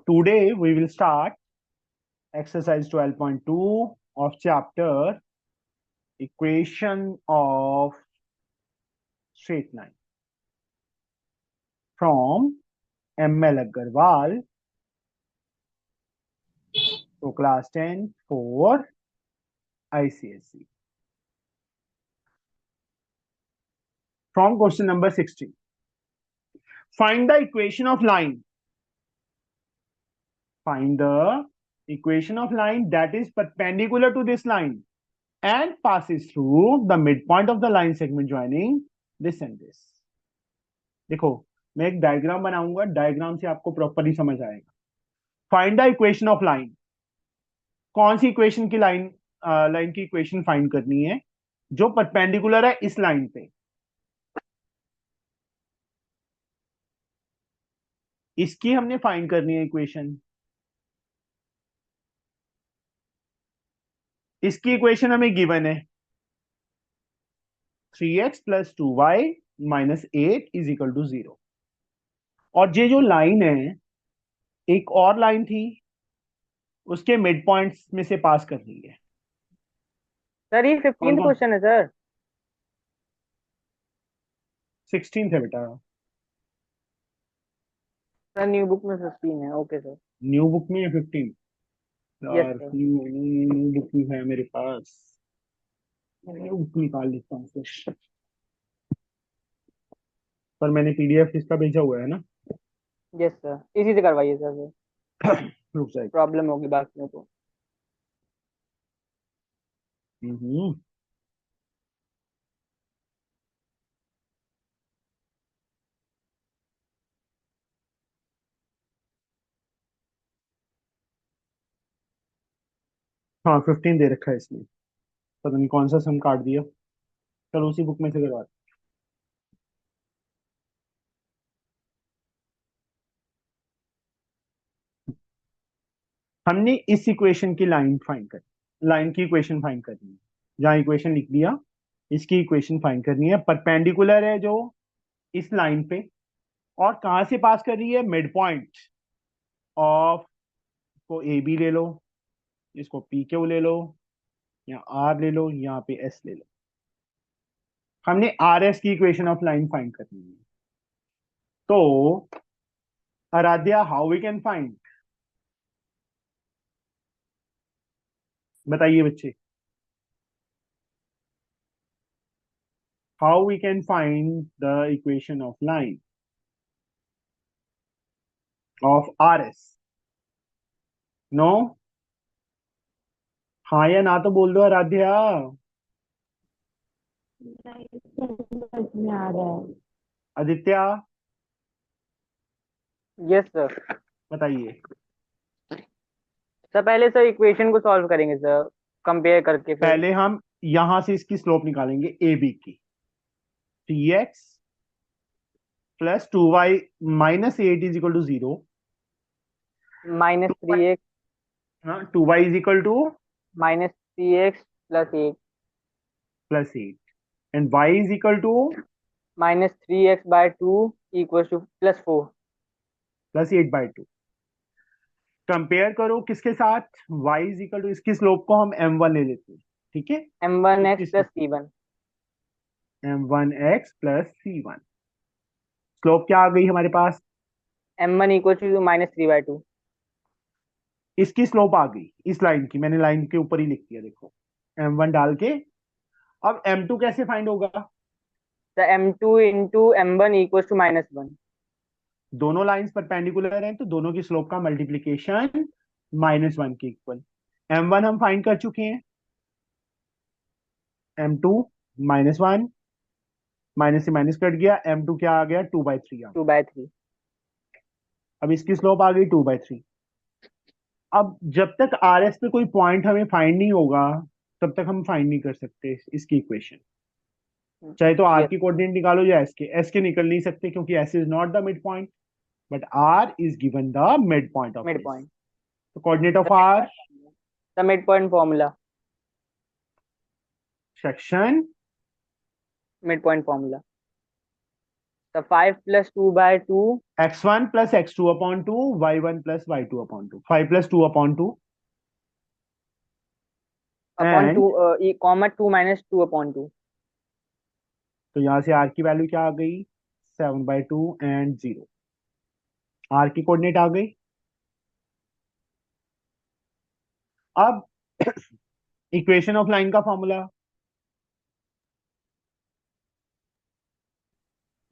today we will start exercise 12.2 of chapter equation of straight line from ML Agarwal. So class 10 for ICSE. From question number 16. Find the equation of line. Find the equation of line that is perpendicular to this line and passes through the midpoint of the line segment joining this and this. देखो मैं एक diagram बनाऊंगा, diagram से आपको properly समझ आएगा. Find the equation of line. कौन सी equation की लाइन की इक्वेशन फाइंड करनी है जो परपेंडिकुलर है इस लाइन पे. इसकी हमने फाइंड करनी है इक्वेशन. इसकी इक्वेशन हमें गिवन है 3x + 2y - 8 = 0. और ये जो लाइन है एक और लाइन थी उसके मिड पॉइंट्स में से पास कर रही है. सर ये 15th क्वेश्चन है सर. 16 है बेटा. सर न्यू बुक में 15 है. Okay sir. न्यू बुक में 15 यस और सर. न्यू बुक भी है मेरे पास. न्यू बुक निकाल लेता हूँ फिर. पर मैंने पीडीएफ इसका भेजा हुआ है ना. Yes sir. इसी से करवाइए सर. रुक जाएगा. प्रॉब्लम होगी बाकियों को. हम्म. हाँ 15 दे रखा है इसमें. पता नहीं कौन सा सम काट दिया. चलो उसी बुक में से करवा. हमने इस इक्वेशन की लाइन की इक्वेशन फाइंड करनी है. जहाँ इक्वेशन लिख दिया इसकी इक्वेशन फाइंड करनी है. परपेंडिकुलर है जो इस लाइन पे और कहां से पास कर रही है मिड पॉइंट ऑफ. को ए बी ले लो, इसको पी क्यू ले लो, या आर ले लो, यहाँ पे एस ले लो. हमने आर एस की इक्वेशन ऑफ लाइन फाइंड करनी है. तो Aaradhya how we can find. बताइए बच्चे. How we can find the equation of line of R S. No. हाँ या ना तो बोल दो आराध्या. में आ रहा है. Aditya yes sir. बताइए. सर पहले सर इक्वेशन को सॉल्व करेंगे सर. कंपेयर करके फिर. पहले हम यहां से इसकी स्लोप निकालेंगे ए बी की. 3x + 2y - 8 = 0. -3x 2y = -3x + 8 +8 and y = -3x/2 = +4 +8/2. Compare करो किसके साथ. y = इसकी स्लोप को हम m1 ले लेते हैं. ठीक है. m1x + c1. m1x + c1. Slope क्या आ गई हमारे पास. m1 = -3/2. इसकी स्लोप आ गई इस लाइन की. मैंने लाइन के ऊपर ही लिख दिया देखो m1 डाल के. अब m2 कैसे फाइंड होगा. तो m2 × m1 = -1. दोनों लाइंस परपेंडिकुलर हैं तो दोनों की स्लोप का मल्टीप्लीकेशन -1 के इक्वल. m1 हम फाइंड कर चुके हैं. m2 -1 माइनस से माइनस कट गया. m2 क्या आ गया 2/3 आ गया. 2/3. अब इसकी स्लोप आ गई 2/3. अब जब तक आर एस पे कोई पॉइंट हमें फाइंड नहीं होगा तब तक हम फाइंड नहीं कर सकते इसकी इक्वेशन. चाहे तो आर यस. की कोऑर्डिनेट निकालो या एस के निकल नहीं सकते क्योंकि S is not the mid point but R is given the mid point of mid S. Point. तो coordinate of R the mid point formula. Section mid point formula. तो 5 + 2/2 x1 + x2/2 y1 + y2/2 5 + 2/2 upon and 2 comma 2 - 2/2। तो यहां से r की value क्या आ गई 7/2 and 0। r की कोऑर्डिनेट आ गई। अब इक्वेशन ऑफ लाइन का फॉर्मूला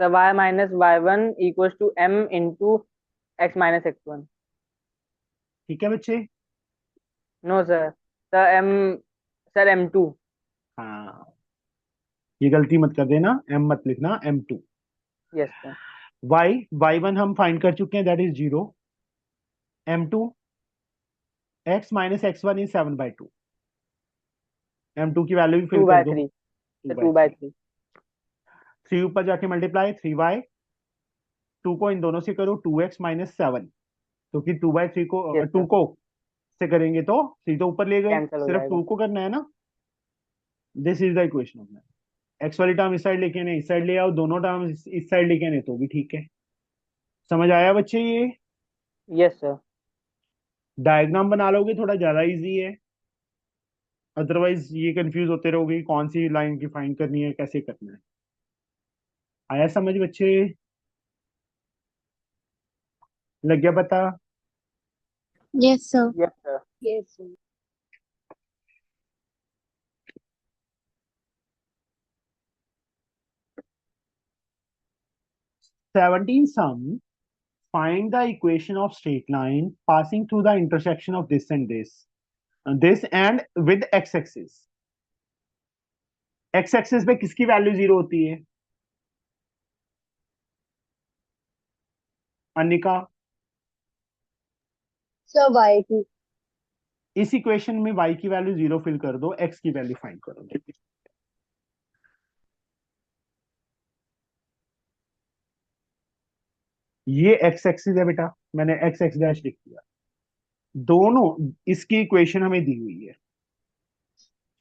तो y - y1 = m into x - x1। ठीक है बच्चे। No sir. Sir m, sir m2। हाँ, ये गलती मत कर देना, m मत लिखना, m2। Yes sir. y1 हम फाइंड कर चुके हैं, that is 0। m2 x - x1 is 7/2। m2 की वैल्यू भी फिल टू कर बाय दो, three two sir by two by three three 3 ऊपर जाके मल्टीप्लाई 3y, 2 को इन दोनों से करो 2x - 7, क्योंकि 2/3 को यस 2 सर। को से करेंगे तो 3 तो ऊपर ले गए, कैंसिल हो सिर्फ जाएगा। 2 को करना है ना। This is the equation of line. X वाली टर्म इस साइड लेके आने, इस साइड ले आओ, दोनों टर्म इस साइड लेके आने तो भी ठीक है। समझ आया बच्चे? ये यस सर। डायग्राम बना लोगे थोड़ा ज्यादा इजी है, अदरवाइज ये कंफ्यूज होते रहोगे कि कौन सी लाइन की फाइंड करनी है, कैसे करना है। आया समझ बच्चे? लग गया पता? Yes, sir. Yes sir. Yes, sir. 17 sum, find the equation of straight line passing through the intersection of this and this and with x axis। x axis पे किसकी वैल्यू 0 होती है? Anika, Sir, Y2. इस इक्वेशन में y की value 0 fill कर दो, x की वैल्यू फाइंड करो। ये x एक्सिस है बेटा, मैंने x x डैश लिख दिया। दोनों इसकी इक्वेशन हमें दी हुई है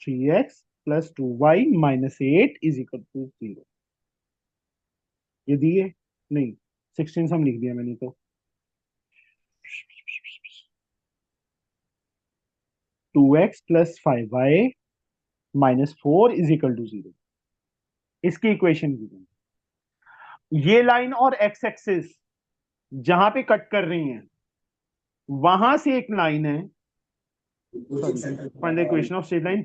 3x + 2y - 8 = 0। ये दी है नहीं, 16 सम लिख दिया मैंने तो। 2x + 5y - 4 = 0। इसकी इक्वेशन दी है। ये लाइन और x एक्सिस जहां पे कट कर रही हैं, वहां से एक लाइन है, sorry, find the equation of straight line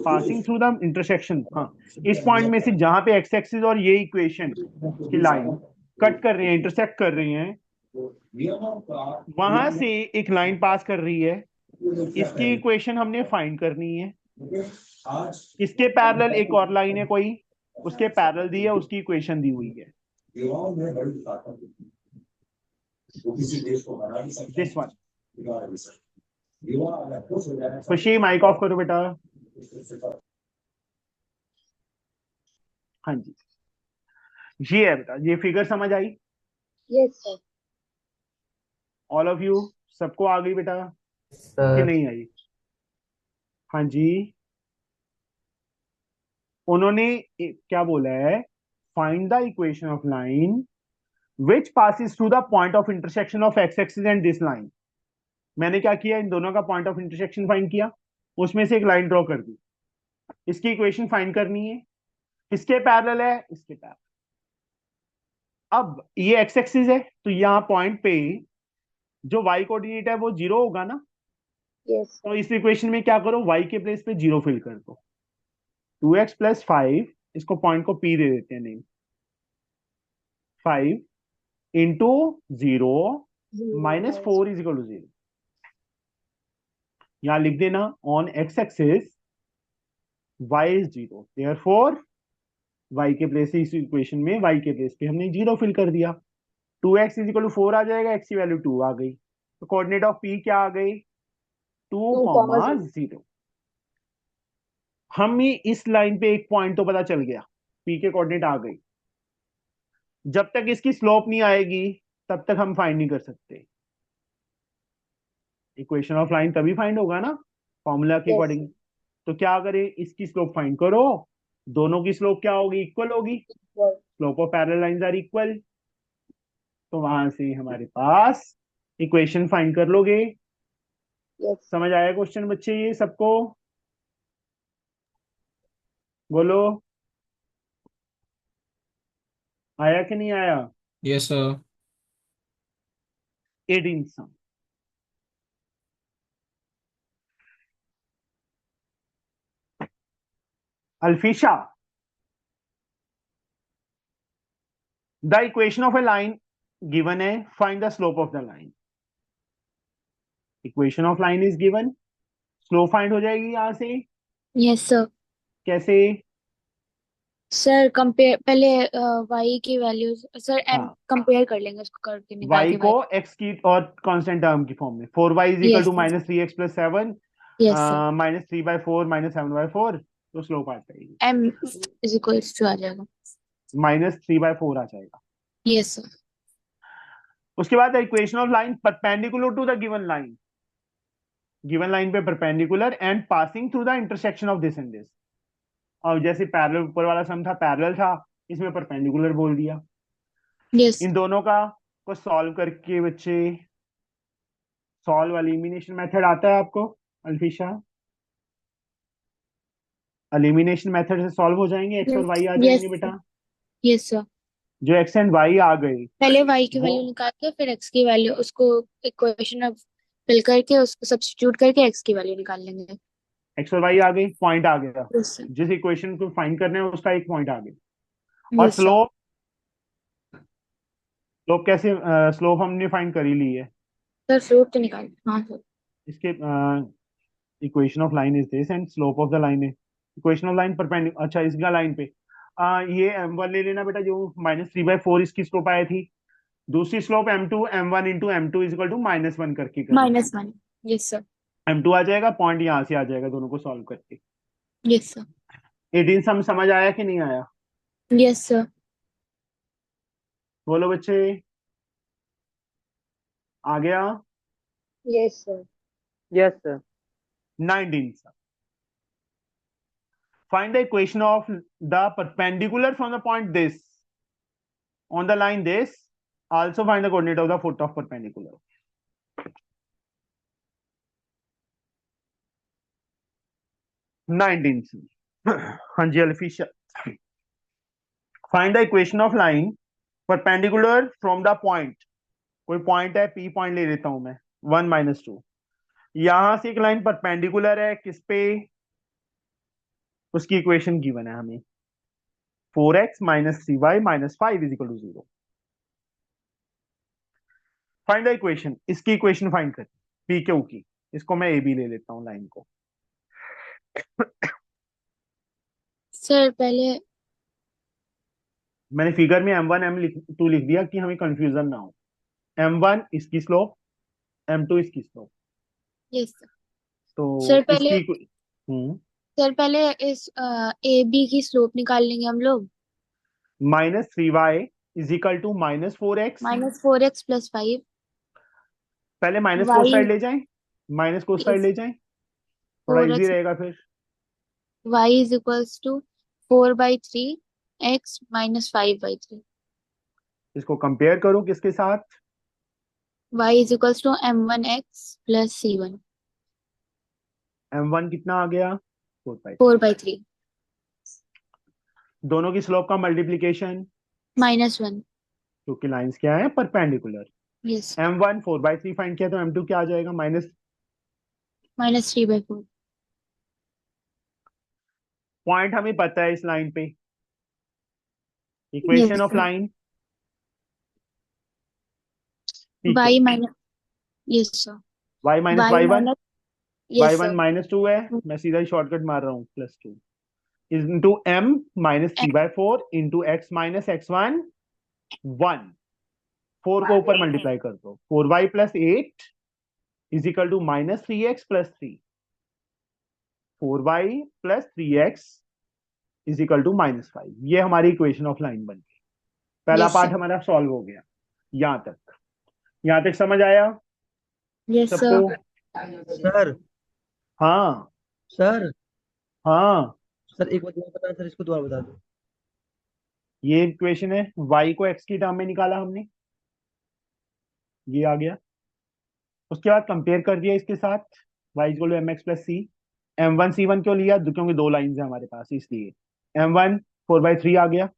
passing through the intersection. हाँ, इस पॉइंट में से जहां पे x एक्सिस और ये इक्वेशन की लाइन कट कर रही है, इंटरसेक्ट कर रही हैं, वहां से एक लाइन पास कर रही है। इसकी इक्वेशन हमने फाइंड करनी है। इसके पैरेलल एक और लाइन है कोई, उसके पैरेलल दी है, उसकी इक्वेशन दी हुई है दिस वन। खुशी माइक ऑफ करो बेटा। हाँ जी, ये है बेटा, ये फिगर समझ आई? Yes, sir. All of you, सबको आ गई बेटा कि सर नहीं आई? हाँ जी, उन्होंने क्या बोला है, find the equation of line which passes through the point of intersection of x axis and this line. मैंने क्या किया, इन दोनों का पॉइंट ऑफ इंटरसेक्शन फाइंड किया, उसमें से एक लाइन ड्रॉ कर दी। इसकी इक्वेशन फाइंड करनी है, किसके पैरेलल है, इसके पैरेलल। अब ये एक्स एक्सिस है, तो यहाँ पॉइंट पे जो y कोऑर्डिनेट है वो 0 होगा ना। Yes, तो sir. इस इक्वेशन में क्या करो, y के प्लेस पे 0 फिल कर दो। 2x + 5, इसको पॉइंट को p दे देते हैं नेम, 5 इंटू 0 - 4 = 0। यहां लिख देना on x axis y is 0, therefore y के प्लेस से, इस इक्वेशन में y के प्लेस पे हमने 0 फिल कर दिया। 2x = 4 आ जाएगा, x की वैल्यू 2 आ गई, तो कोऑर्डिनेट ऑफ p क्या आ गई 2, 2, 0। हमें इस लाइन पे एक पॉइंट तो पता चल गया, p के कोऑर्डिनेट आ गई। जब तक इसकी स्लोप नहीं आएगी तब तक हम फाइंड नहीं कर सकते। इक्वेशन ऑफ लाइन तभी फाइंड होगा ना फॉर्मूला के Yes, अकॉर्डिंग। sir. तो क्या करें, इसकी स्लोप फाइंड करो, दोनों की स्लोप क्या होगी, इक्वल होगी। Equal. Slope of parallel lines are equal, तो वहां से हमारे पास इक्वेशन फाइंड कर लोगे। Yes. समझ आया क्वेश्चन बच्चे ये सबको? बोलो, आया कि नहीं आया? Yes sir. 18 sum. Alfisha, the equation of a line given है, find the slope of the line. Equation of line is given, slope find हो जाएगी यहां से। Yes, sir. कैसे? सर कंपेयर पहले y की वैल्यूज सर m हाँ, कंपेयर कर लेंगे उसको करके निकाल y के को y। x की और कांस्टेंट टर्म की फॉर्म में, 4y is equal yes to sir. Minus 3x plus 7 yes sir. Minus 3/4 minus 7/4, तो स्लोप आ जाएगी m इज इक्वल्स टू आ जाएगा। माइनस 3/4 आ जाएगा। Yes sir. उसके बाद equation of line perpendicular to the given line पे perpendicular and passing through the intersection of this and this. और जैसे पैरेलल ऊपर वाला सम था, पैरेलल था, इसमें परपेंडिकुलर बोल दिया। यस इन दोनों का को सॉल्व करके बच्चे, सॉल्व एलिमिनेशन मेथड आता है आपको अल्फिशा? एलिमिनेशन मेथड से सॉल्व हो जाएंगे, एक्स और वाई आ यस जाएंगे बेटा। Yes sir. जो एक्स एंड वाई आ गए पहले y की वो, वैल्यू निकाल के फिर x की वैल्यू उसको इक्वेशन में फिल करके उसको सब्स्टिट्यूट करके x की वैल्यू निकाल लेंगे। एक्स और वाई आ गई, पॉइंट आ गया। Yes sir. जिस इक्वेशन को फाइंड करने है उसका एक पॉइंट आ गया। और यस सर। स्लोप, स्लोप कैसे? स्लोप हमने फाइंड कर ही ली है। सर स्लोप तो निकाल, हाँ सर। इसके equation of line is this and slope of the line है, इक्वेशन ऑफ लाइन परपेंडिकुलर, अच्छा इसका लाइन पे ये m1 ले लेना बेटा, जो -3/4 इसकी स्लोप आई थी। दूसरी slope m2, m1 into m2 is equal to -1 करके करना। -1। Yes sir. m2 आ जाएगा, पॉइंट यहाँ से आ जाएगा दोनों को सॉल्व करके। Yes sir. 18 सम समझ आया कि नहीं आया? Yes sir. बोलो बच्चे, आ गया? Yes sir. Yes sir. 19 sum. Find the equation of the perpendicular from the point this on the line this. Also find the coordinate of the foot of perpendicular. Nineteen. हाँ जी Alfisha, find the equation of line perpendicular from the point. कोई point है, P point ले लेता हूं मैं, 1 - 2। यहां से एक लाइन परपेंडिकुलर है किस पे? उसकी इक्वेशन गिवन है हमें, 4x - 3y - 5 is equal to 0। Find the equation, इसकी इक्वेशन फाइंड कर, पी क्यू की। इसको मैं ए बी ले लेता हूं लाइन को। सर पहले मैंने फिगर में m1 m2 लिख दिया कि हमें कंफ्यूजन ना हो। m1 इसकी स्लोप, m2 इसकी स्लोप। Yes sir. तो सर पहले इसकी सर पहले इस ए बी की स्लोप निकाल लेंगे हम लोग। -3y is equal to -4x। -4x + 5। पहले माइनस को y साइड ले जाएं, माइनस को साइड इज ले जाएं, थोड़ा इजी 4x। रहेगा फिर। y is equals to 4/3 x - 5/3। इसको कंपेयर करो किसके साथ? y is equals to m1x + c1। m1 कितना आ गया? 4/3। 4/3 दोनों की स्लोप का मल्टीप्लीकेशन, -1। क्योंकि लाइंस क्या है? परपेंडिकुलर। यस। m1 4/3 फाइंड किया, तो m2 क्या आ जाएगा? -3/4। पॉइंट हमें पता है इस लाइन पे। Yes equation of sir. Line y minus, yes sir. y - y y1, minus, yes y1 sir. -2 है, मैं सीधा ही शॉर्टकट मार रहा हूँ, +2 into m -3/4 into x - x1 1। 4 को ऊपर मल्टीप्लाई कर दो, 4y + 8 is equal to -3x + 3। 4y + 3x is equal to -5। ये हमारी इक्वेशन ऑफ लाइन बन गई। पहला यस पार्ट सर। हमारा सॉल्व हो गया। यहां तक समझ आया यस सबको? सर। सर। हाँ सर। हाँ। सर एक बार दोबारा बता सर, इसको दोबारा बता दो। ये इक्वेशन है, y को x की टर्म में निकाला हमने, ये आ गया। उसके बाद कंपेयर कर दिया इसके साथ, y equal to M X plus C. M1 C1 क्यों लिया, क्योंकि दो लाइंस है हमारे पास इसलिए। M1 4/3 आ गया।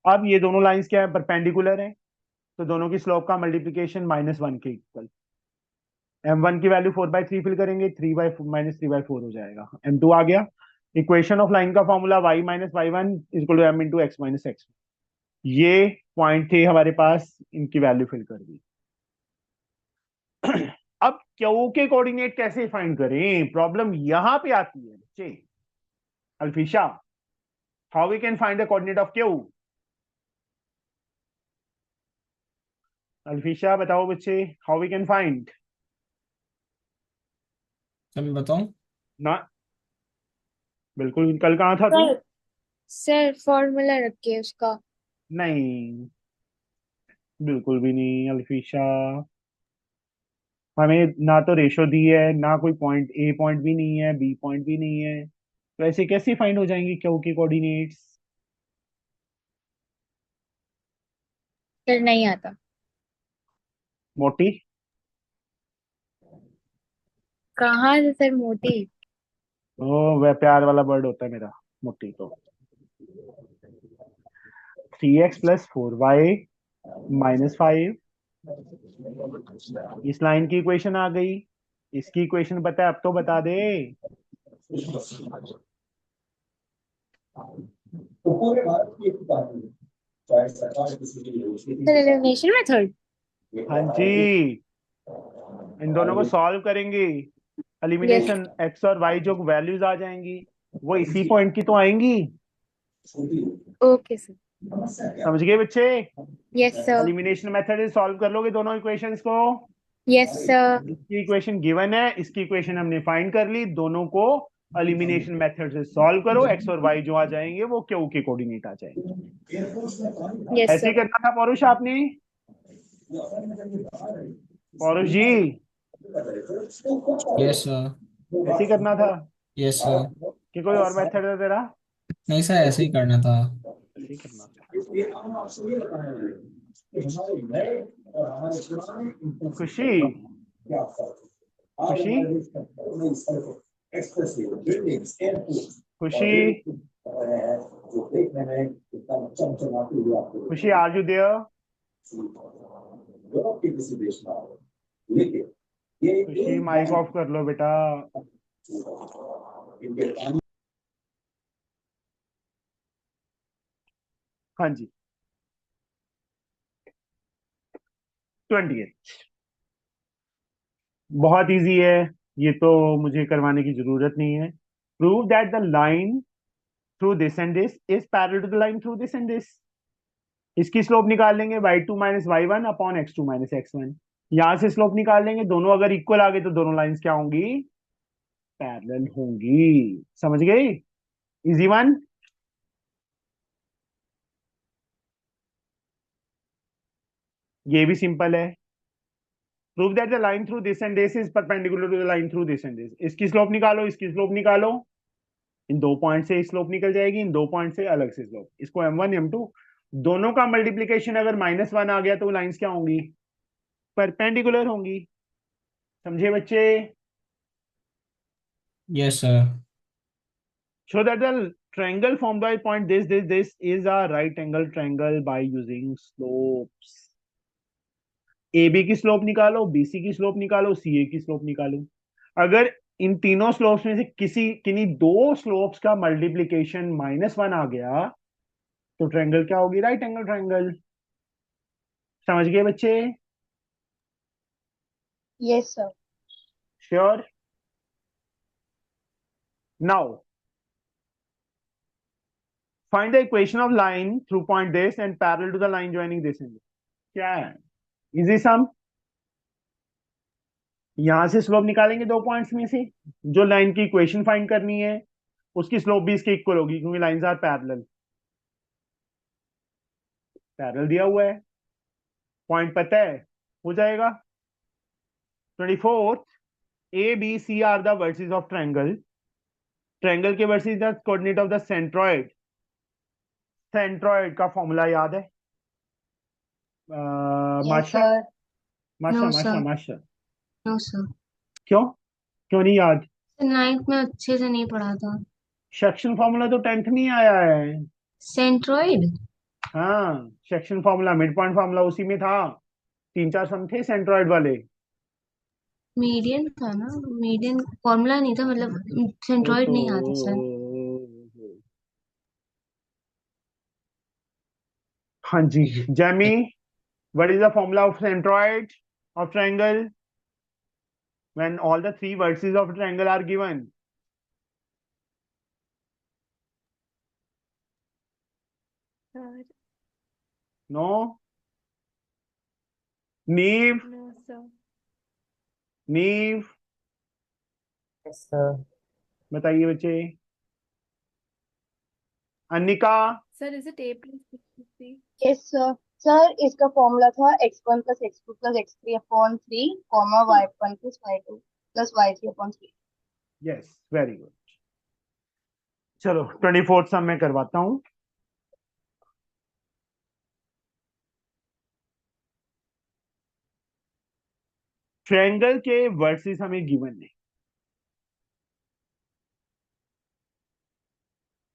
अब ये दोनों लाइंस क्या है, परपेंडिकुलर है, तो दोनों की स्लोप का मल्टीप्लीकेशन -1 के इक्वल। M1 की वैल्यू 4/3 फिल करेंगे, 3/-3/4 हो जाएगा। M2 आ गया। इक्वेशन ऑफ लाइन का formula y minus Y one equal to M into X minus X. ये पॉइंट थे हमारे पास, इनकी वैल्यू फिल कर दी। अब क्यू के कोऑर्डिनेट कैसे फाइंड करें, प्रॉब्लम यहां पे आती है बच्चे। Alfisha, how we can find the coordinate of Q? Alfisha बताओ बच्चे, how we can find. Sir मैं बताऊं? ना, बिल्कुल, कल कहाँ था तू? सर सर फॉर्मूला रखिए उसका। नहीं, बिल्कुल भी नहीं अल्फिशा। हमें ना तो रेशो दी है, ना कोई पॉइंट, ए पॉइंट भी नहीं है, बी पॉइंट भी नहीं है, तो ऐसे कैसे फाइंड हो जाएंगे क्यू के कोऑर्डिनेट्स? सर नहीं आता। मोटी, कहाँ से सर मोटी? ओ वह प्यार वाला वर्ड होता है मेरा, मोटी। तो 3x + 4y - 5, इस लाइन की इक्वेशन आ गई। इसकी इक्वेशन पता है, अब तो बता दे। Sir elimination method. हाँ जी, इन दोनों को सॉल्व करेंगे। यस। एलिमिनेशन एक्स और वाई जो वैल्यूज आ जाएंगी वो इसी पॉइंट की तो आएंगी। Okay sir. समझ गए बच्चे? Yes sir. एलिमिनेशन मेथड से सॉल्व कर लोगे दोनों इक्वेशंस को। Yes sir. इसकी इक्वेशन गिवन है, इसकी इक्वेशन हमने फाइंड कर ली, दोनों को एलिमिनेशन मेथड से सॉल्व करो, एक्स और वाई जो आ जाएंगे वो क्यू के कोऑर्डिनेट आ जाएंगे। यस ऐसे ही सर। करना था पौरुष आपने, पौरुष जी, यस सर। ऐसे ही करना था यस सर। कि कोई और मेथड है तेरा? नहीं सर, ऐसे ही करना था। ऐसे ही करना था। खुशी, खुशी, खुशी, खुशी, आर यू देयर? खुशी माइक ऑफ कर लो बेटा। हाँ जी, 28 बहुत इजी है, ये तो मुझे करवाने की जरूरत नहीं है। Prove that the line through this and this is parallel to the line through this and this. इसकी स्लोप निकाल लेंगे y2 - y1 upon x2 - x1। यहां से स्लोप निकाल लेंगे, दोनों अगर इक्वल आ गए तो दोनों लाइंस क्या होंगी, पैरेलल होंगी। समझ गई? Easy one. ये भी सिंपल है। Prove that the line through this and this is perpendicular to the line through this and this. इसकी स्लोप निकालो, इसकी स्लोप निकालो, इन दो पॉइंट से स्लोप निकल जाएगी, इन दो पॉइंट से अलग से स्लोप। इसको m1 m2 दोनों का मल्टीप्लीकेशन अगर -1 आ गया तो लाइंस क्या होंगी, परपेंडिकुलर होंगी। समझे बच्चे? Yes sir. show that the triangle formed by point this is a right angle triangle by using slopes। A B की स्लोप निकालो, बी सी की स्लोप निकालो, सी ए की स्लोप निकालो। अगर इन तीनों स्लोप्स में से किन्हीं दो स्लोप्स का मल्टीप्लीकेशन -1 आ गया तो ट्रायंगल क्या होगी, राइट एंगल ट्रायंगल। समझ गए बच्चे? Yes sir. Sure? Now find the equation of line through point this and parallel to the line joining this and this. क्या है, इजी सम। यहां से स्लोप निकालेंगे दो पॉइंट्स में से, जो लाइन की इक्वेशन फाइंड करनी है उसकी स्लोप भी इसके इक्वल होगी, क्योंकि लाइंस आर पैरेलल। पैरेलल दिया हुआ है, पॉइंट पता है, हो जाएगा। 24, A B C are the vertices of triangle. Triangle के vertices the coordinate of the centroid. Centroid का फॉर्मूला याद है? यस माशा सर। माशा नो माशा सर। माशा नो सर। क्यों? क्यों नहीं याद? नाइन्थ में अच्छे से नहीं पढ़ा था। सेक्शन फॉर्मूला तो 10th में ही आया है। सेंट्रोइड। हाँ, section formula, mid point formula उसी में था। 3-4 सम थे सेंट्रॉइड वाले। मीडियन था ना। मीडियन फॉर्मूला नहीं था, मतलब सेंट्रोइड ओहो, नहीं आता सर। हाँ जी। Jamie, what is the formula of centroid of triangle when all the three vertices of a triangle are given? Sir, No? Neve? no, sir. Neve? Yes sir. बताइए बच्चे। Anika? Sir, is it A plus B plus C? Yes sir. Sir इसका formula था x1 plus x2 plus x3 upon 3 comma y1 plus y2 plus y3 upon 3। Yes, very good. चलो 24th सम मैं करवाता हूं। Triangle के versus हमें given है।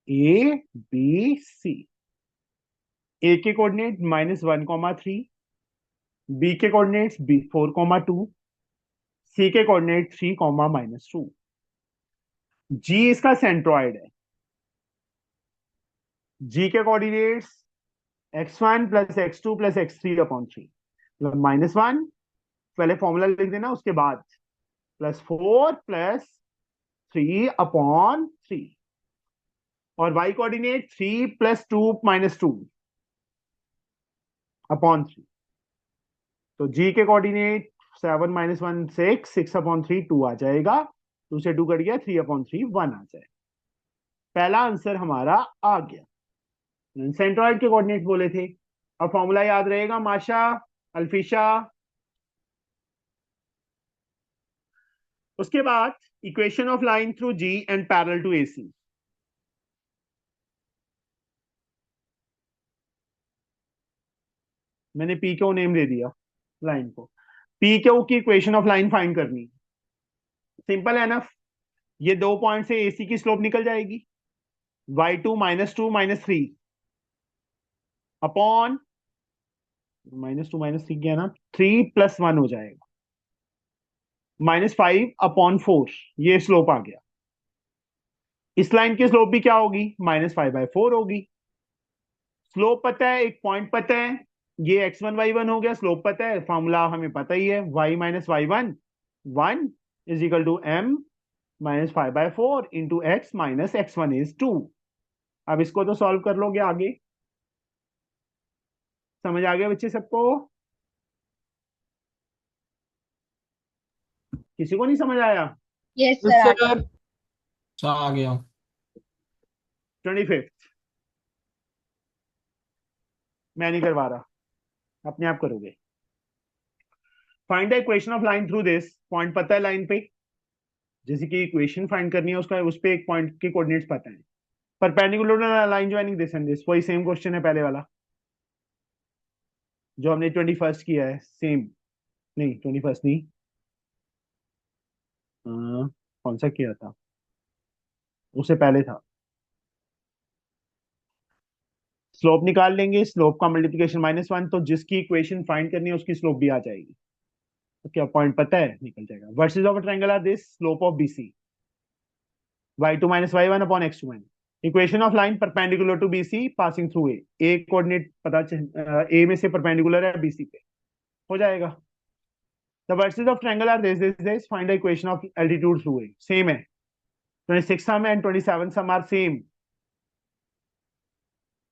A B C. A के कोऑर्डिनेट -1, 3। बी के कोऑर्डिनेट्स 4, 2। सी के कोऑर्डिनेट 3, -2। जी इसका सेंट्रॉइड है। जी के coordinates x1 plus x2 plus x3 upon 3, मतलब -1, पहले फॉर्मूला लिख देना, उसके बाद +4 प्लस 3 अपॉन 3, और y कोऑर्डिनेट 3 प्लस 2 -2 अपॉन 3। तो g के कोऑर्डिनेट 7 -1 6, 6 अपॉन 3 2 आ जाएगा। 2 से 2 कट गया, 3 अपॉन 3 1 आ जाएगा। पहला आंसर हमारा आ गया। सेंट्रॉइड के कोऑर्डिनेट बोले थे। अब फॉर्मूला याद रहेगा माशा, अल्फिशा। उसके बाद equation of line through G and parallel to AC. मैंने पी क्यू नेम दे दिया लाइन को। पी क्यू की इक्वेशन ऑफ लाइन फाइंड करनी। सिंपल है ना। ये 2 पॉइंट से एसी की स्लोप निकल जाएगी, y2 -2 -3 अपॉन -2 -3 क्या ना, 3 + 1 हो जाएगा, -5 अपॉन 4। ये स्लोप आ गया। इस लाइन की स्लोप भी क्या होगी? -5/4 होगी। स्लोप पता है, एक पॉइंट पता है, ये x1 y1 हो गया। स्लोप पता है, फॉर्मूला हमें पता ही है, y - y1 1 = m -5/4 into x - x1 is 2। अब इसको तो सॉल्व कर लोगे आगे। समझ आ गया बच्चे सबको? किसी को नहीं समझ आया? यस सर आ गया। सर अच्छा आ गया। 25th मैं नहीं करवा रहा, अपने आप करोगे। Find the equation of line through this point. पता है लाइन पे, जैसे कि इक्वेशन फाइंड करनी है उसका, उस पे एक पॉइंट के कोऑर्डिनेट्स पता है। Perpendicular line joining this and this, वही सेम क्वेश्चन है पहले वाला जो हमने 21st किया है। सेम नहीं, 21st नहीं, कौन सा किया था, उससे पहले था। स्लोप निकाल लेंगे, स्लोप का मल्टीप्लिकेशन -1, तो जिसकी इक्वेशन फाइंड करनी है उसकी स्लोप भी आ जाएगी। तो क्या पॉइंट पता है, निकल जाएगा। Vertices of a triangle are this, slope of BC y2 - y1 upon x1। Equation of line perpendicular to BC passing through A coordinate पता ए में से परपेंडिकुलर है BC पे, हो जाएगा। The vertices of triangle are this find the equation of altitude through A. Same है। 26 sum and 27 sum are same.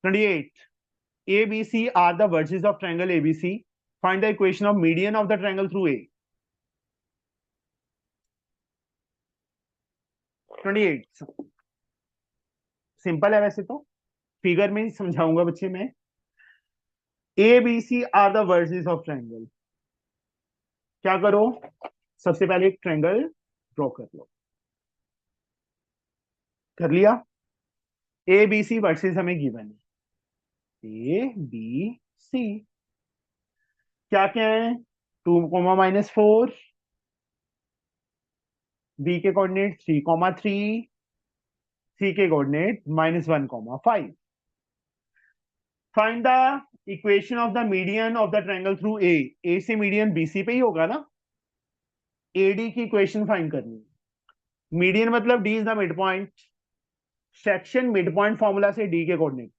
28 ABC are the vertices of triangle ABC. Find the equation of median of the triangle through A. 28 simple है वैसे तो, figure में ही समझाऊंगा बच्चे मैं। ABC are the vertices of triangle। क्या करो, सबसे पहले एक ट्रायंगल ड्रॉ कर लो। कर लिया। ABC वर्सेस हमें गिवन है। A B C. क्या क्या है? 2, -4, बी के कोऑर्डिनेट 3, 3, सी के coordinate -1, 5। Find the equation of the median of the triangle through a से मीडियन बीसी पे ही होगा ना। एडी की इक्वेशन फाइंड करनी है। मीडियन मतलब D is the mid point. Section mid point formula से डी के कोऑर्डिनेट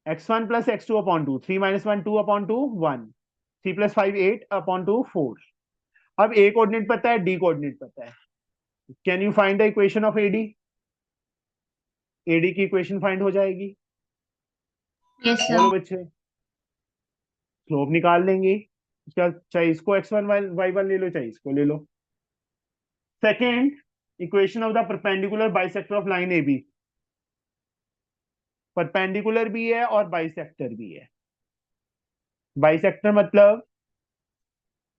x1 + x2/2, 3 - 1 2/2 1, 3 + 5 8/2 4। अब ए कोऑर्डिनेट पता है, डी कोऑर्डिनेट पता है। Can you find the equation of AD? AD की इक्वेशन फाइंड हो जाएगी। यस बोलो सर। बच्चे। स्लोप निकाल लेंगे। उसका चाहे इसको x1 y1 ले लो, चाहे इसको ले लो। Second, equation of the perpendicular bisector of line A B. Perpendicular भी है और बाइसेक्टर भी है। बाइसेक्टर मतलब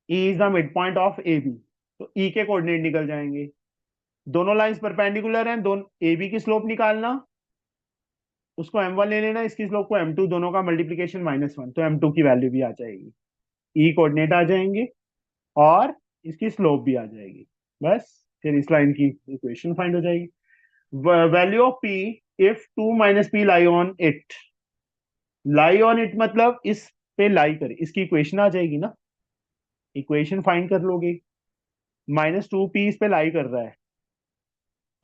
E is the mid point of A B, तो E के कोऑर्डिनेट निकल जाएंगे। दोनों लाइंस परपेंडिकुलर हैं, दोनों ए बी की स्लोप निकालना, उसको m1 ले लेना, इसकी स्लोप को m2, दोनों का मल्टीप्लीकेशन -1, तो m2 की वैल्यू भी आ जाएगी। E कोऑर्डिनेट आ जाएंगे और इसकी स्लोप भी आ जाएगी। बस फिर इस लाइन की इक्वेशन फाइंड हो जाएगी। Value of P if 2 - P lie on it. Lie on it मतलब इस पे लाई करे, इसकी इक्वेशन आ जाएगी ना। इक्वेशन फाइंड कर लोगे। -2P इस पे लाई कर रहा है,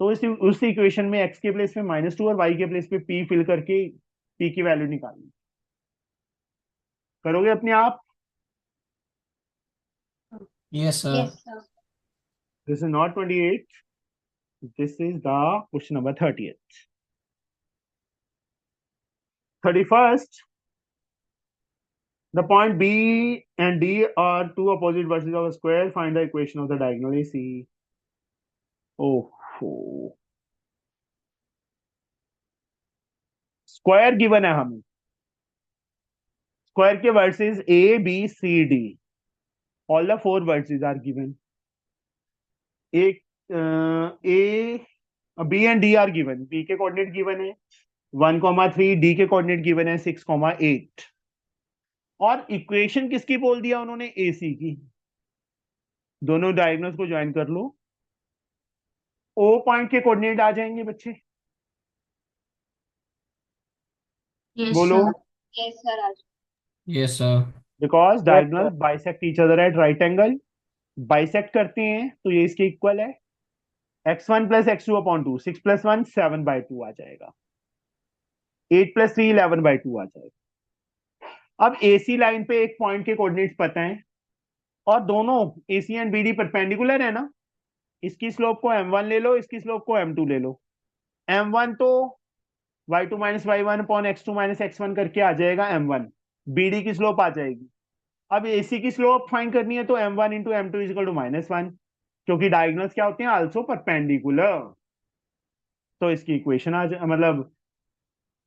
तो इस उस इक्वेशन में x के प्लेस पे -2 और y के प्लेस पे p फिल करके p की वैल्यू निकालनी। करोगे अपने आप? Yes sir. Yes, sir. This is not 28, this is the question number 30th। 31st, the point B and D are two opposite vertices of a square. Find the equation of the diagonal AC. Oh, square given है हमें। Square के versus A B C D, all the 4 vertices are given. एक A B and D are given. B के coordinate given है 1, 3, D के coordinate given है 6, 8। और equation किसकी बोल दिया उन्होंने? AC की। दोनों डायगोनल्स को ज्वाइन कर लो, O पॉइंट के कोऑर्डिनेट आ जाएंगे बच्चे। यस बोलो। Sir. Yes, sir, Raj. Yes sir. Because yes diagonal sir. Bisect each other at right angle. Bisect करते हैं तो ये इसके इक्वल है। x1 + x2/2, 6 + 1 7/2 आ जाएगा। 8 + 3 11/2 आ जाएगा। अब AC लाइन पे एक पॉइंट के कोऑर्डिनेट्स पता है और दोनों AC एंड BD परपेंडिकुलर है ना। इसकी स्लोप को m1 ले लो, इसकी स्लोप को m2 ले लो। m1 तो y2 - y1 x2 - x1 करके आ जाएगा m1। BD की स्लोप आ जाएगी। अब AC की स्लोप फाइंड करनी है तो m1 × m2 = -1, क्योंकि डायगोनल्स क्या होते हैं? Also perpendicular. तो इसकी इक्वेशन आ जा मतलब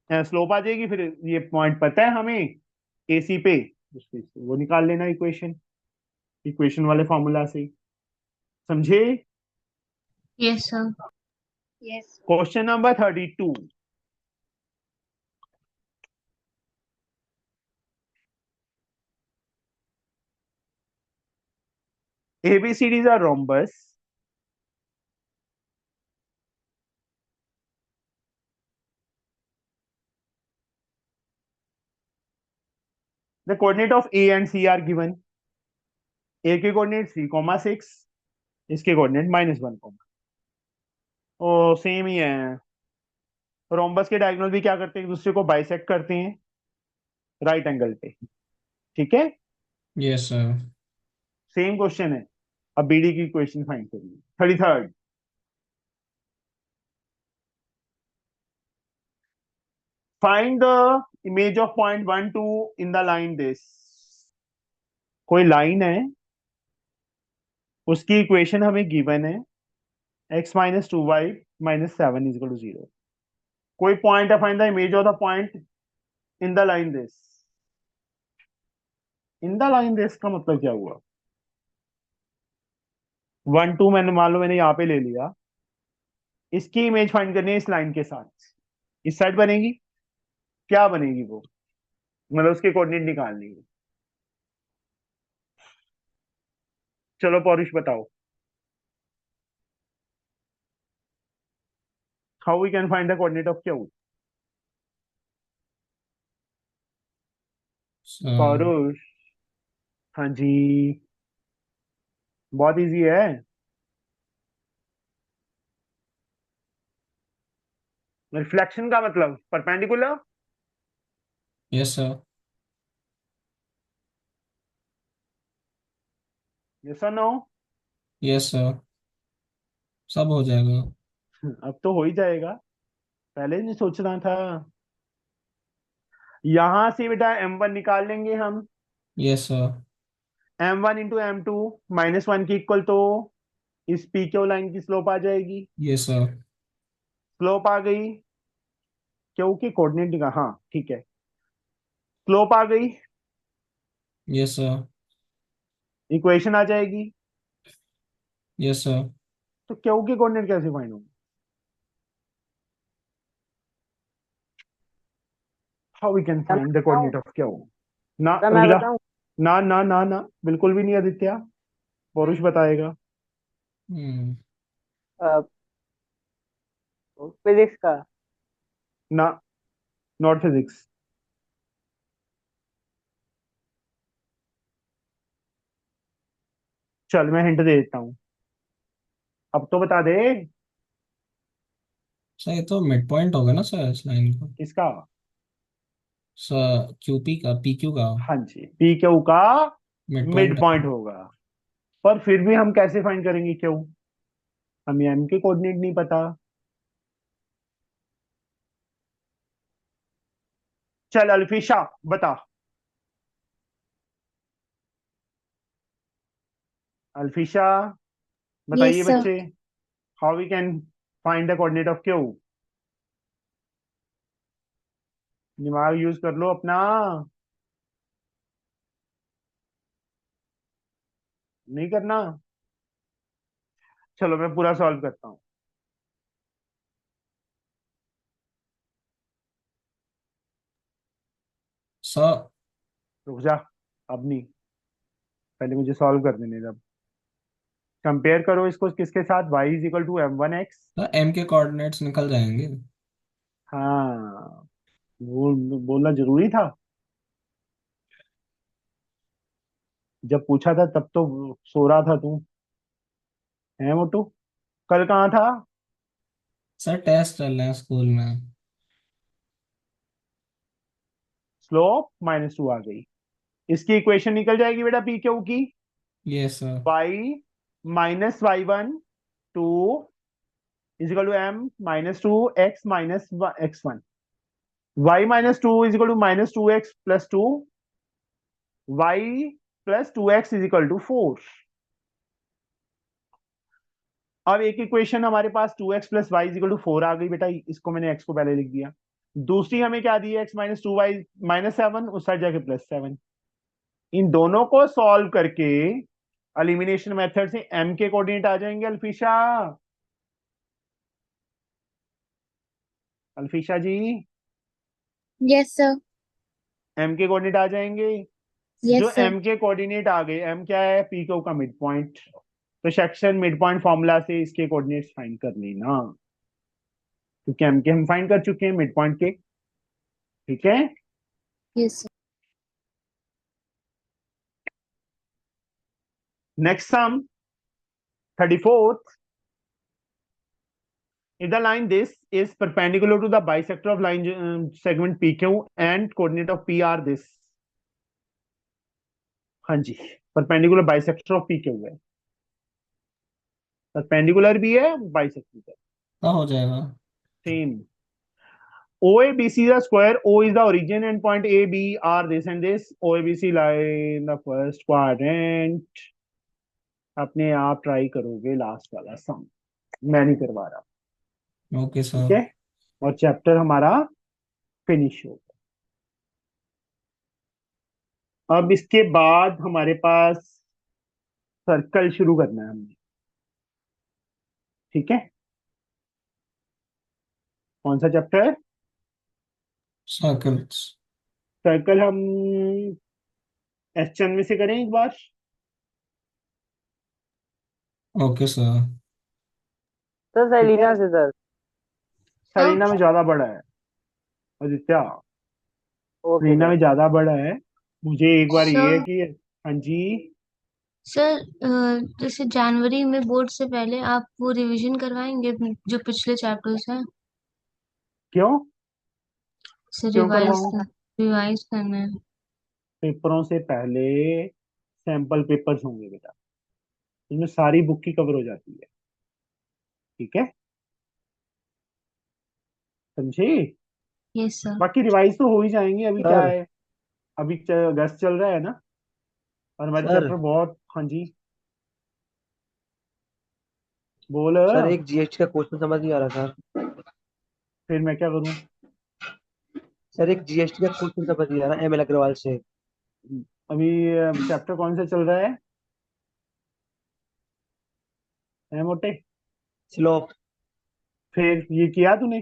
स्लोप आ जाएगी। फिर ये पॉइंट पता है हमें AC पे, वो निकाल लेना इक्वेशन, इक्वेशन वाले फॉर्मूला से। समझे? Yes sir. Yes, sir. Question number 32। ABCDs are rhombus. The coordinate of A and C are given. A के कोऑर्डिनेट 3, 6, इसके कोऑर्डिनेट -1, ओ सेम ही है। रोम्बस के डायगोनल भी क्या करते हैं? एक दूसरे को बाइसेक्ट करते हैं राइट एंगल पे। ठीक है, यस सर। सेम क्वेश्चन है। अब BD की इक्वेशन फाइंड करिए। 33rd, find the image of point 1 2 in the line this. कोई लाइन है, उसकी इक्वेशन हमें गिवन है x - 2y - 7 = 0। कोई पॉइंट है, find the image of the point in the line this. In the line this का मतलब क्या हुआ? 1 2 मैंने मान लो मैंने यहाँ पे ले लिया, इसकी इमेज फाइंड करनी है इस लाइन के साथ। इस साइड बनेगी, क्या बनेगी वो? मतलब उसके कोऑर्डिनेट निकालनी है। चलो पौरुष बताओ, how we can find the coordinate of Q. So, Paurush, हाँ जी, बहुत इजी है। रिफ्लेक्शन का मतलब परपेंडिकुलर। yes, sir. यस और नो? Yes, sir. सब हो जाएगा। अब तो हो ही जाएगा, पहले नहीं सोचना था। यहां से बेटा m1 निकाल लेंगे हम। Yes, sir. m1 into m2 -1 की इक्वल, तो इस पी क्यू लाइन की स्लोप आ जाएगी। Yes, sir. स्लोप आ गई, क्यू की कोऑर्डिनेट निकाल, हाँ ठीक है, स्लोप आ गई, Yes, sir. इक्वेशन आ जाएगी। Yes, sir. तो क्यू की कोऑर्डिनेट कैसे फाइंड होगी? हाउ वी कैन सर मैं फाइंड द बताऊं? Coordinate of Q. ना सर रुक मैं जा, बताऊं? ना ना ना ना, बिल्कुल भी नहीं आदित्य, पौरुष बताएगा। Hmm. फिजिक्स का। ना, नॉट फिजिक्स। चल मैं हिंट दे देता हूँ, अब तो बता दे। सर ये तो मिड पॉइंट होगा ना सर इस लाइन का। किसका? सर क्यूपी का, पीक्यू का हाँ जी, पी क्यू का मिड मिड पॉइंट। पॉइंट होगा। पर फिर भी हम कैसे फाइंड करेंगे क्यू, हमें एम के कोऑर्डिनेट नहीं पता। चल अल्फिशा बता, अल्फिशा बताइए यस सर। बच्चे, how we can find the coordinate of Q. दिमाग यूज कर लो अपना, नहीं करना। चलो मैं पूरा सॉल्व करता हूँ। सर रुक जा, अब नहीं, पहले मुझे सॉल्व कर देने जब। कंपेयर करो इसको किसके साथ, y is equal to m1x। Sir M के कोऑर्डिनेट्स निकल जाएंगे। हाँ, बोलना जरूरी था, जब पूछा था तब तो सो रहा था तू, है मोटू, कल कहाँ था? सर टेस्ट चल रहे हैं स्कूल में। स्लोप -2 आ गई, इसकी इक्वेशन निकल जाएगी बेटा पी क्यू की। Yes sir. y -y1 two is equal to m -2x -x1, y -2 is equal to -2x + 2, y + 2x is equal to 4। अब एक इक्वेशन हमारे पास 2x + y is equal to 4 आ गई बेटा, इसको मैंने x को पहले लिख दिया। दूसरी हमें क्या दी है, x -2y -7, उस साइड जाके +7। इन दोनों को सॉल्व करके एलिमिनेशन मेथड से m के कोऑर्डिनेट आ जाएंगे अल्फिशा, अल्फिशा जी, यस सर। m के कोऑर्डिनेट आ जाएंगे। जो यस सर। m के कोऑर्डिनेट आ गए, m क्या है, पी क्यू का मिड पॉइंट, तो सेक्शन मिड पॉइंट फॉर्मूला से इसके कोऑर्डिनेट्स फाइंड कर लेना, क्योंकि m के हम फाइंड कर चुके हैं मिड पॉइंट के। ठीक है, yes sir. Next sum 34th, if the line this is perpendicular to the bisector of line segment pq and coordinate of p are this। हाँ जी, perpendicular bisector of P Q है, perpendicular भी है, bisector है, हाँ हो जाएगा। Same. OABC is a square, O is the origin and point A, B are this and this, OABC lie in the first quadrant। अपने आप ट्राई करोगे लास्ट वाला सम, मैं नहीं करवा रहा। ओके ठीक सर। है, और चैप्टर हमारा फिनिश हो गया। अब इसके बाद हमारे पास सर्कल शुरू करना है हमने। ठीक है, कौन सा चैप्टर? सर्कल्स। सर्कल हम एस चंद में से करें एक बार। Okay sir. सर ठीक है, सेलिना से सर। सेलिना में ज्यादा बड़ा है आदित्य, ओके सेलिना सर। में ज्यादा बड़ा है। मुझे एक बार ये है सर कि, हाँ जी, सर जैसे जनवरी में बोर्ड से पहले आप वो रिवीजन करवाएंगे जो पिछले चैप्टर्स हैं, क्यों से क्यों करवाऊं? रिवाइज करना है। पेपरों से पहले सैंपल पेपर्स होंगे बेटा, इसमें सारी बुक की कवर हो जाती है। ठीक है, समझे? Yes sir. बाकी रिवाइज तो हो ही जाएंगे, अभी क्या सर है, अभी अगस्त चल रहा है ना, और हमारे सर चैप्टर बहुत, हाँ जी बोल। सर एक जीएसटी का क्वेश्चन समझ नहीं आ रहा सर। फिर मैं क्या करूं? सर एक जीएसटी का क्वेश्चन समझ नहीं आ रहा एमएल अग्रवाल से। अभी चैप्टर कौन सा चल रहा है मोटे? स्लोप। फिर ये किया तूने?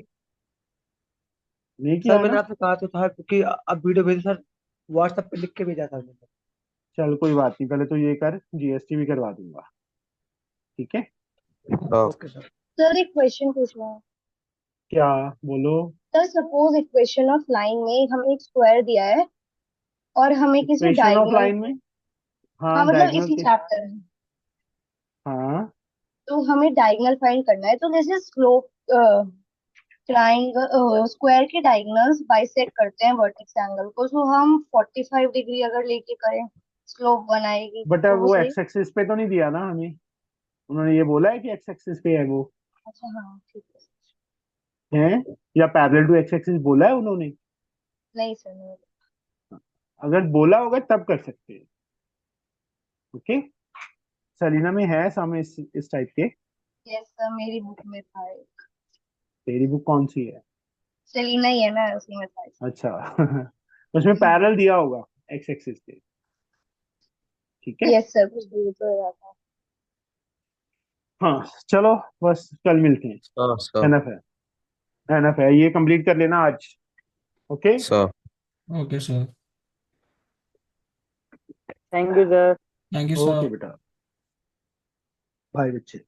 नहीं सर किया मैंने ना? आपसे कहा तो था क्योंकि अब वीडियो भेजो सर, व्हाट्सएप पे लिख के भेजा था मैंने। चल कोई बात नहीं, पहले तो ये कर, जीएसटी भी करवा दूंगा। ठीक है, ओके सर। सर एक क्वेश्चन पूछना है। क्या? बोलो। Sir suppose equation of line में हमें एक स्क्वायर दिया है और हमें किसी इक्वेशन ऑफ डायगोनल, लाइन में, हाँ हाँ मतलब डायगोनल इसी के, चैप्टर में, हाँ तो हमें डायगोनल फाइंड करना है। तो जैसे स्लोप ट्राइंगल स्क्वायर के डायगोनल्स बाइसेक्ट करते हैं वर्टेक्स एंगल को, तो हम 45 डिग्री अगर लेके करें स्लोप बनाएगी, बट तो अब वो वो सही। एक्स एक्सिस पे तो नहीं दिया ना हमें, उन्होंने ये बोला है कि एक्स एक्सिस पे है वो, अच्छा हाँ ठीक है, या पैरेलल टू एक्स एक्सिस बोला है उन्होंने? है। नहीं सर नहीं। अगर बोला होगा तब कर सकते हैं। ओके, सलीना में है सामने इस टाइप के। यस सर मेरी बुक में था एक। तेरी बुक कौन सी है? सेलिना ही है ना, उसी में था। अच्छा उसमें पैरेलल दिया होगा एक्स एक्सिस पे। ठीक है, यस सर कुछ दूर तो रहता है। हाँ चलो, बस कल मिलते हैं। सर सर एनफ है, एनफ है, ये कंप्लीट कर लेना आज। Okay, sir okay sir. Thank you sir. Thank you okay sir. बेटा, बाय बच्चे